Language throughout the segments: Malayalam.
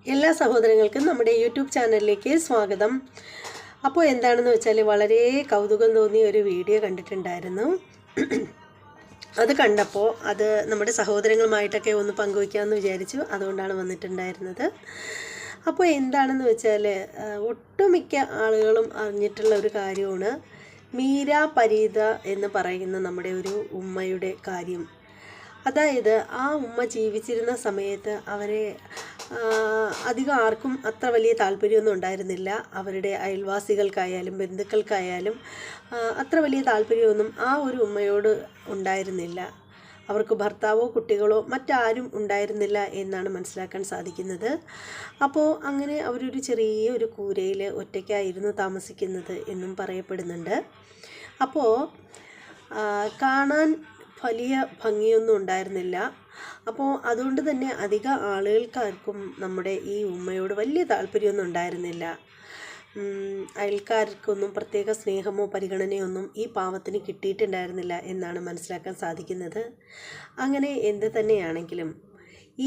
എല്ലാ സഹോദരങ്ങൾക്കും നമ്മുടെ യൂട്യൂബ് ചാനലിലേക്ക് സ്വാഗതം. അപ്പോൾ എന്താണെന്ന് വെച്ചാൽ വളരെ കൗതുകം തോന്നിയ ഒരു വീഡിയോ കണ്ടിട്ടുണ്ടായിരുന്നു. അത് കണ്ടപ്പോൾ അത് നമ്മുടെ സഹോദരങ്ങളുമായിട്ടൊക്കെ ഒന്ന് പങ്കുവയ്ക്കാമെന്ന് വിചാരിച്ചു. അതുകൊണ്ടാണ് വന്നിട്ടുണ്ടായിരുന്നത്. അപ്പോൾ എന്താണെന്ന് വെച്ചാൽ ഒട്ടുമിക്ക ആളുകളും അറിഞ്ഞിട്ടുള്ള ഒരു കാര്യമാണ് മീര പരീത എന്ന് പറയുന്ന നമ്മുടെ ഒരു ഉമ്മയുടെ കാര്യം. അതായത് ആ ഉമ്മ ജീവിച്ചിരുന്ന സമയത്ത് അവരെ അധികം ആർക്കും അത്ര വലിയ താല്പര്യമൊന്നും ഉണ്ടായിരുന്നില്ല. അവരുടെ അയൽവാസികൾക്കായാലും ബന്ധുക്കൾക്കായാലും അത്ര വലിയ താല്പര്യമൊന്നും ആ ഒരു ഉമ്മയോട് ഉണ്ടായിരുന്നില്ല. അവർക്ക് ഭർത്താവോ കുട്ടികളോ മറ്റാരും ഉണ്ടായിരുന്നില്ല എന്നാണ് മനസ്സിലാക്കാൻ സാധിക്കുന്നത്. അപ്പോൾ അങ്ങനെ അവരൊരു ചെറിയ ഒരു കൂരയിൽ ഒറ്റയ്ക്കായിരുന്നു താമസിക്കുന്നത് എന്നും പറയപ്പെടുന്നുണ്ട്. അപ്പോൾ കാണാൻ വലിയ ഭംഗിയൊന്നും ഉണ്ടായിരുന്നില്ല. അപ്പോൾ അതുകൊണ്ട് തന്നെ അധിക ആളുകൾക്കാർക്കും നമ്മുടെ ഈ ഉമ്മയോട് വലിയ താല്പര്യമൊന്നും ഉണ്ടായിരുന്നില്ല. അയൽക്കാർക്കൊന്നും പ്രത്യേക സ്നേഹമോ പരിഗണനയൊന്നും ഈ പാവത്തിന് കിട്ടിയിട്ടുണ്ടായിരുന്നില്ല എന്നാണ് മനസ്സിലാക്കാൻ സാധിക്കുന്നത്. അങ്ങനെ എന്ത് തന്നെയാണെങ്കിലും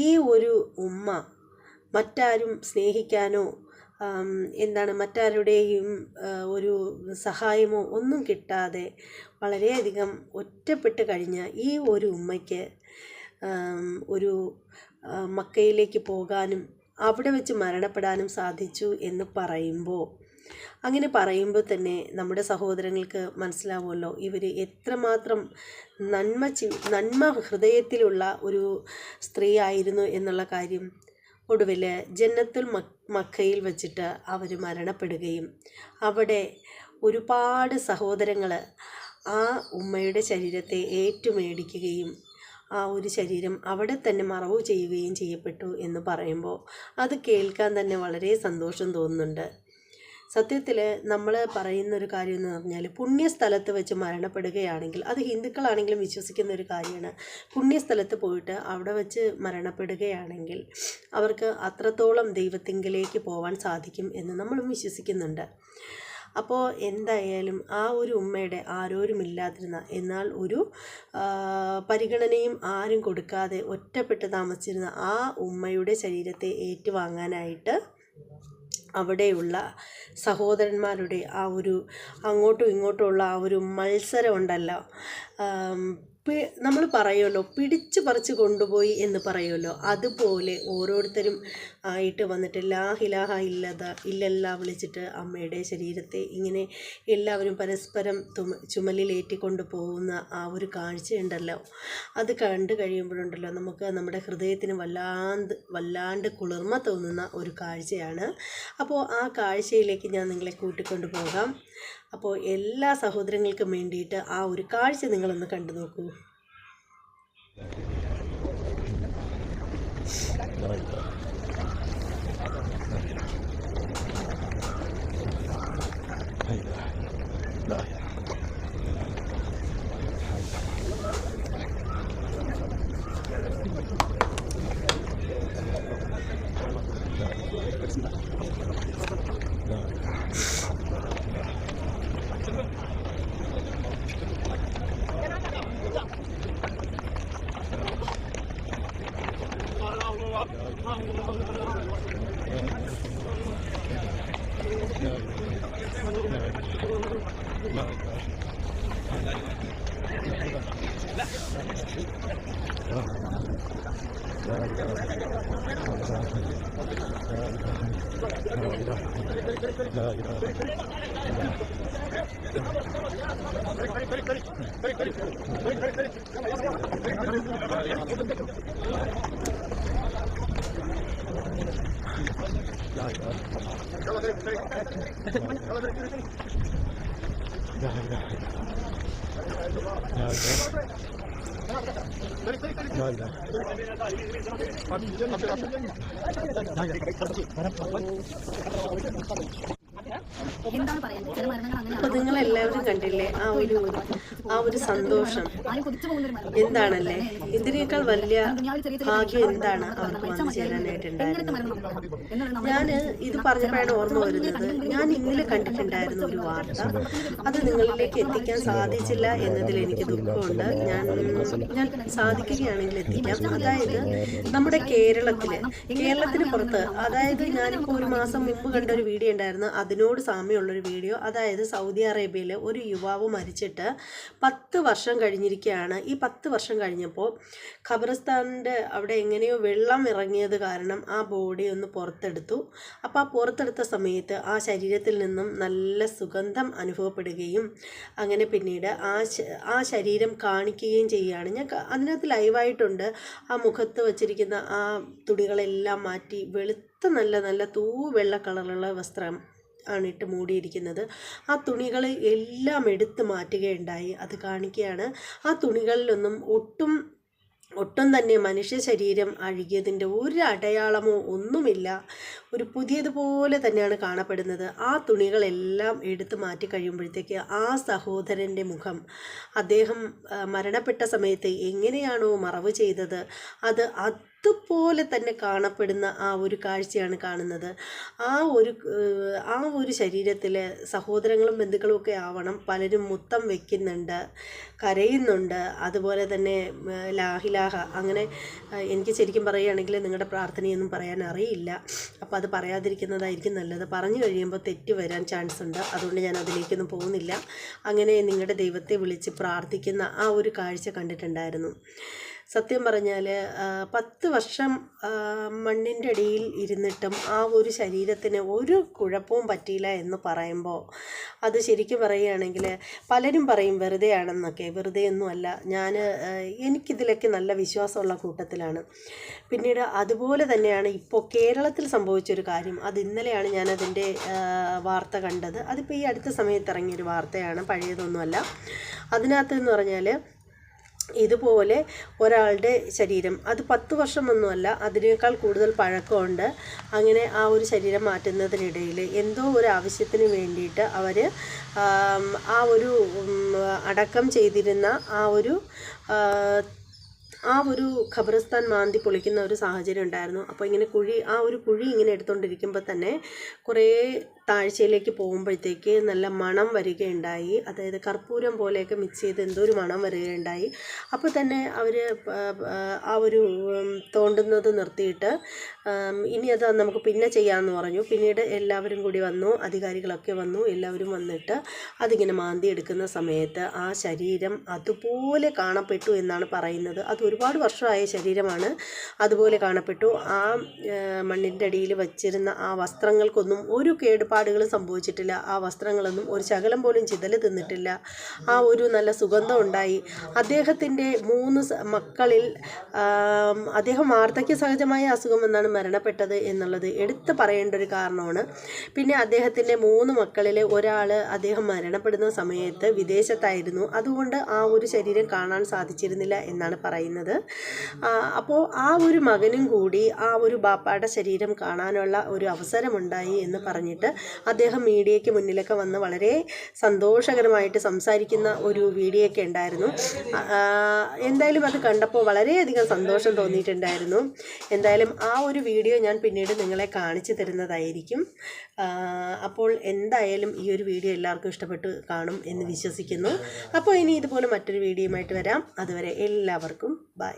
ഈ ഒരു ഉമ്മ മറ്റാരും സ്നേഹിക്കാനോ മറ്റാരുടെയും ഒരു സഹായമോ ഒന്നും കിട്ടാതെ വളരെയധികം ഒറ്റപ്പെട്ട് കഴിഞ്ഞ ഈ ഒരു ഉമ്മയ്ക്ക് ഒരു മക്കയിലേക്ക് പോകാനും അവിടെ വെച്ച് മരണപ്പെടാനും സാധിച്ചു എന്ന് അങ്ങനെ പറയുമ്പോൾ തന്നെ നമ്മുടെ സഹോദരങ്ങൾക്ക് മനസ്സിലാവുമല്ലോ ഇവർ എത്രമാത്രം നന്മ ഹൃദയത്തിലുള്ള ഒരു സ്ത്രീ ആയിരുന്നു എന്നുള്ള കാര്യം. ഒടുവിൽ ജന്നത്തുൽ മക്കയിൽ വെച്ചിട്ട് അവർ മരണപ്പെടുകയും അവിടെ ഒരുപാട് സഹോദരങ്ങൾ ആ ഉമ്മയുടെ ശരീരത്തെ ഏറ്റുമേടിക്കുകയും ആ ഒരു ശരീരം അവിടെ തന്നെ മറവു ചെയ്യുകയും ചെയ്യപ്പെട്ടു എന്ന് പറയുമ്പോൾ അത് കേൾക്കാൻ തന്നെ വളരെ സന്തോഷം തോന്നുന്നുണ്ട്. സത്യത്തിൽ നമ്മൾ പറയുന്നൊരു കാര്യം എന്ന് പറഞ്ഞാൽ പുണ്യസ്ഥലത്ത് വെച്ച് മരണപ്പെടുകയാണെങ്കിൽ അത് ഹിന്ദുക്കളാണെങ്കിലും വിശ്വസിക്കുന്ന ഒരു കാര്യമാണ്. പുണ്യസ്ഥലത്ത് പോയിട്ട് അവിടെ വെച്ച് മരണപ്പെടുകയാണെങ്കിൽ അവർക്ക് അത്രത്തോളം ദൈവത്തിങ്കിലേക്ക് പോകാൻ സാധിക്കും എന്ന് നമ്മളും വിശ്വസിക്കുന്നുണ്ട്. അപ്പോൾ എന്തായാലും ആ ഒരു ഉമ്മയുടെ ആരോരുമില്ലാതിരുന്ന എന്നാൽ ഒരു പരിഗണനയും ആരും കൊടുക്കാതെ ഒറ്റപ്പെട്ട് താമസിച്ചിരുന്ന ആ ഉമ്മയുടെ ശരീരത്തെ ഏറ്റുവാങ്ങാനായിട്ട് അവിടെയുള്ള സഹോദരന്മാരുടെ ആ ഒരു അങ്ങോട്ടും ഇങ്ങോട്ടുമുള്ള ആ ഒരു മത്സരം ഉണ്ടല്ലോ, നമ്മൾ പറയുമല്ലോ പിടിച്ചു പറിച്ച് കൊണ്ടുപോയി എന്ന് പറയുമല്ലോ, അതുപോലെ ഓരോരുത്തരും ആയിട്ട് വന്നിട്ട് ലാ ഇലാഹ ഇല്ലല്ലാ വിളിച്ചിട്ട് അമ്മയുടെ ശരീരത്തെ ഇങ്ങനെ എല്ലാവരും പരസ്പരം ചുമലിലേറ്റിക്കൊണ്ട് പോകുന്ന ആ ഒരു അത് കണ്ടു കഴിയുമ്പോഴുണ്ടല്ലോ നമുക്ക് നമ്മുടെ ഹൃദയത്തിന് വല്ലാണ്ട് കുളിർമ തോന്നുന്ന ഒരു കാഴ്ചയാണ്. അപ്പോൾ ആ കാഴ്ചയിലേക്ക് ഞാൻ നിങ്ങളെ കൂട്ടിക്കൊണ്ടു പോകാം. അപ്പോൾ എല്ലാ സഹോദരങ്ങൾക്കും വേണ്ടിയിട്ട് ആ ഒരു കാഴ്ച നിങ്ങളൊന്ന് കണ്ടു നോക്കൂ. അപ്പോൾ നിങ്ങളെല്ലാവരും കണ്ടില്ലേ ആ ഒരു സന്തോഷം എന്താണല്ലേ? ഇതിനേക്കാൾ വലിയ ഭാഗ്യം എന്താണ് അവർക്ക് വന്നു ചേരാനായിട്ടുണ്ടായിരുന്നത്? ഞാൻ ഇത് പറഞ്ഞപ്പോഴാണ് ഓർമ്മ വരുന്നത്, ഞാൻ ഇന്നലെ കണ്ടിട്ടുണ്ടായിരുന്ന ഒരു വാർത്ത. അത് നിങ്ങളിലേക്ക് എത്തിക്കാൻ സാധിച്ചില്ല എന്നതിൽ എനിക്ക് ദുഃഖമുണ്ട്. ഞാൻ സാധിക്കുകയാണെങ്കിൽ എത്തിക്കാം. അതായത് നമ്മുടെ കേരളത്തിന് പുറത്ത്, അതായത് ഞാനിപ്പോൾ ഒരു മാസം മുമ്പ് കണ്ട ഒരു വീഡിയോ ഉണ്ടായിരുന്നു, അതിനോട് സാമ്യമുള്ളൊരു വീഡിയോ. അതായത് സൗദി അറേബ്യയിൽ ഒരു യുവാവ് മരിച്ചിട്ട് 10 വർഷം കഴിഞ്ഞിരിക്കുകയാണ്. ഈ 10 വർഷം കഴിഞ്ഞപ്പോൾ ഖബർസ്ഥാനിൻ്റെ അവിടെ എങ്ങനെയോ വെള്ളം ഇറങ്ങിയത് കാരണം ആ ബോഡി ഒന്ന് പുറത്തെടുത്തു. അപ്പോൾ ആ പുറത്തെടുത്ത സമയത്ത് ആ ശരീരത്തിൽ നിന്നും നല്ല സുഗന്ധം അനുഭവപ്പെടുകയും അങ്ങനെ പിന്നീട് ആ ശരീരം കാണിക്കുകയും ചെയ്യുകയാണ്. ഞാൻ അതിനകത്ത് ലൈവായിട്ടുണ്ട്. ആ മുഖത്ത് വച്ചിരിക്കുന്ന ആ തുണികളെല്ലാം മാറ്റി വെളുത്ത നല്ല തൂവെള്ള കളറുള്ള വസ്ത്രം ആണ് ഇട്ട് മൂടിയിരിക്കുന്നത്. ആ തുണികൾ എല്ലാം എടുത്ത് മാറ്റുകയുണ്ടായി. അത് കാണിക്കുകയാണ്. ആ തുണികളിലൊന്നും ഒട്ടും തന്നെ മനുഷ്യ ശരീരം അഴുകിയതിൻ്റെ ഒരു അടയാളമോ ഒന്നുമില്ല. ഒരു പുതിയതുപോലെ തന്നെയാണ് കാണപ്പെടുന്നത്. ആ തുണികളെല്ലാം എടുത്തു മാറ്റി കഴിയുമ്പോഴത്തേക്ക് ആ സഹോദരൻ്റെ മുഖം, അദ്ദേഹം മരണപ്പെട്ട സമയത്ത് എങ്ങനെയാണോ മറവ് ചെയ്തത് അതുപോലെ തന്നെ കാണപ്പെടുന്ന ആ ഒരു കാഴ്ചയാണ് കാണുന്നത്. ആ ഒരു ശരീരത്തിൽ സഹോദരങ്ങളും ബന്ധുക്കളും ഒക്കെ ആവണം. പലരും മുത്തം വയ്ക്കുന്നുണ്ട്, കരയുന്നുണ്ട്. അതുപോലെ തന്നെ ലാഹിലാഹ, അങ്ങനെ എനിക്ക് ശരിക്കും പറയുകയാണെങ്കിൽ നിങ്ങളുടെ പ്രാർത്ഥനയൊന്നും പറയാൻ അറിയില്ല. അപ്പോൾ അത് പറയാതിരിക്കുന്നതായിരിക്കും നല്ലത്. പറഞ്ഞു കഴിയുമ്പോൾ തെറ്റ് വരാൻ ചാൻസ് ഉണ്ട്. അതുകൊണ്ട് ഞാൻ അതിലേക്കൊന്നും പോകുന്നില്ല. അങ്ങനെ നിങ്ങളുടെ ദൈവത്തെ വിളിച്ച് പ്രാർത്ഥിക്കുന്ന ആ ഒരു കാഴ്ച കണ്ടിട്ടുണ്ടായിരുന്നു. സത്യം പറഞ്ഞാൽ 10 വർഷം മണ്ണിൻ്റെ അടിയിൽ ഇരുന്നിട്ടും ആ ഒരു ശരീരത്തിന് ഒരു കുഴപ്പവും പറ്റിയില്ല എന്ന് പറയുമ്പോൾ അത് ശരിക്കും പറയുകയാണെങ്കിൽ പലരും പറയും വെറുതെയാണെന്നൊക്കെ. വെറുതെയൊന്നുമല്ല. എനിക്കിതിലൊക്കെ നല്ല വിശ്വാസമുള്ള കൂട്ടത്തിലാണ്. പിന്നീട് അതുപോലെ തന്നെയാണ് ഇപ്പോൾ കേരളത്തിൽ സംഭവിച്ചൊരു കാര്യം. അത് ഇന്നലെയാണ് ഞാനതിൻ്റെ വാർത്ത കണ്ടത്. അതിപ്പോൾ ഈ അടുത്ത സമയത്ത് ഇറങ്ങിയൊരു വാർത്തയാണ്, പഴയതൊന്നുമല്ല. അതിനകത്ത് എന്ന് പറഞ്ഞാൽ ഇതുപോലെ ഒരാളുടെ ശരീരം, അത് 10 വർഷമൊന്നുമല്ല, അതിനേക്കാൾ കൂടുതൽ പഴക്കമുണ്ട്. അങ്ങനെ ആ ഒരു ശരീരം മാറ്റുന്നതിനിടയിൽ എന്തോ ഒരു ആവശ്യത്തിന് വേണ്ടിയിട്ട് അവർ ആ ഒരു അടക്കം ചെയ്തിരുന്ന ആ ഒരു ഖബർസ്ഥാൻ മാന്തി പൊളിക്കുന്ന ഒരു സാഹചര്യം ഉണ്ടായിരുന്നു. അപ്പോൾ ഇങ്ങനെ ആ ഒരു കുഴി ഇങ്ങനെ എടുത്തുകൊണ്ടിരിക്കുമ്പോൾ തന്നെ കുറേ താഴ്ചയിലേക്ക് പോകുമ്പോഴത്തേക്ക് നല്ല മണം വരികയുണ്ടായി. അതായത് കർപ്പൂരം പോലെയൊക്കെ മിക്സ് ചെയ്ത് എന്തോ ഒരു മണം വരികയുണ്ടായി. അപ്പോൾ തന്നെ അവർ ആ ഒരു തോണ്ടുന്നത് നിർത്തിയിട്ട് ഇനി അത് നമുക്ക് പിന്നെ ചെയ്യാമെന്ന് പറഞ്ഞു. പിന്നീട് എല്ലാവരും കൂടി വന്നു, അധികാരികളൊക്കെ വന്നു. എല്ലാവരും വന്നിട്ട് അതിങ്ങനെ മാന്തി എടുക്കുന്ന സമയത്ത് ആ ശരീരം അതുപോലെ കാണപ്പെട്ടു എന്നാണ് പറയുന്നത്. അത് ഒരുപാട് വർഷമായ ശരീരമാണ്, അതുപോലെ കാണപ്പെട്ടു. ആ മണ്ണിൻ്റെ അടിയിൽ വച്ചിരുന്ന ആ വസ്ത്രങ്ങൾക്കൊന്നും ഒരു കേടുപാടുകളും സംഭവിച്ചിട്ടില്ല. ആ വസ്ത്രങ്ങളൊന്നും ഒരു ശകലം പോലും ചിതല് തിന്നിട്ടില്ല. ആ ഒരു നല്ല സുഗന്ധം ഉണ്ടായി. അദ്ദേഹത്തിൻ്റെ 3 മക്കളിൽ അദ്ദേഹം വാർദ്ധക്യ സഹജമായ അസുഖം എന്നാണ് മരണപ്പെട്ടത് എന്നുള്ളത് എടുത്ത് പറയേണ്ട ഒരു കാരണമാണ്. പിന്നെ അദ്ദേഹത്തിൻ്റെ 3 മക്കളിൽ ഒരാൾ അദ്ദേഹം മരണപ്പെടുന്ന സമയത്ത് വിദേശത്തായിരുന്നു. അതുകൊണ്ട് ആ ഒരു ശരീരം കാണാൻ സാധിച്ചിരുന്നില്ല എന്നാണ് പറയുന്നത്. അപ്പോൾ ആ ഒരു മകനും കൂടി ആ ഒരു ബാപ്പായുടെ ശരീരം കാണാനുള്ള ഒരു അവസരമുണ്ടായി എന്ന് പറഞ്ഞിട്ട് അദ്ദേഹം മീഡിയയ്ക്ക് മുന്നിലൊക്കെ വന്ന് വളരെ സന്തോഷകരമായിട്ട് സംസാരിക്കുന്ന ഒരു വീഡിയോ ഒക്കെ ഉണ്ടായിരുന്നു. എന്തായാലും അത് കണ്ടപ്പോൾ വളരെയധികം സന്തോഷം തോന്നിയിട്ടുണ്ടായിരുന്നു. എന്തായാലും ആ ഒരു വീഡിയോ ഞാൻ പിന്നീട് നിങ്ങളെ കാണിച്ചു തരുന്നതായിരിക്കും. അപ്പോൾ എന്തായാലും ഈ ഒരു വീഡിയോ എല്ലാവർക്കും ഇഷ്ടപ്പെട്ട് കാണും എന്ന് വിശ്വസിക്കുന്നു. അപ്പോൾ ഇനി ഇതുപോലെ മറ്റൊരു വീഡിയോയുമായിട്ട് വരാം. അതുവരെ എല്ലാവർക്കും ബൈ.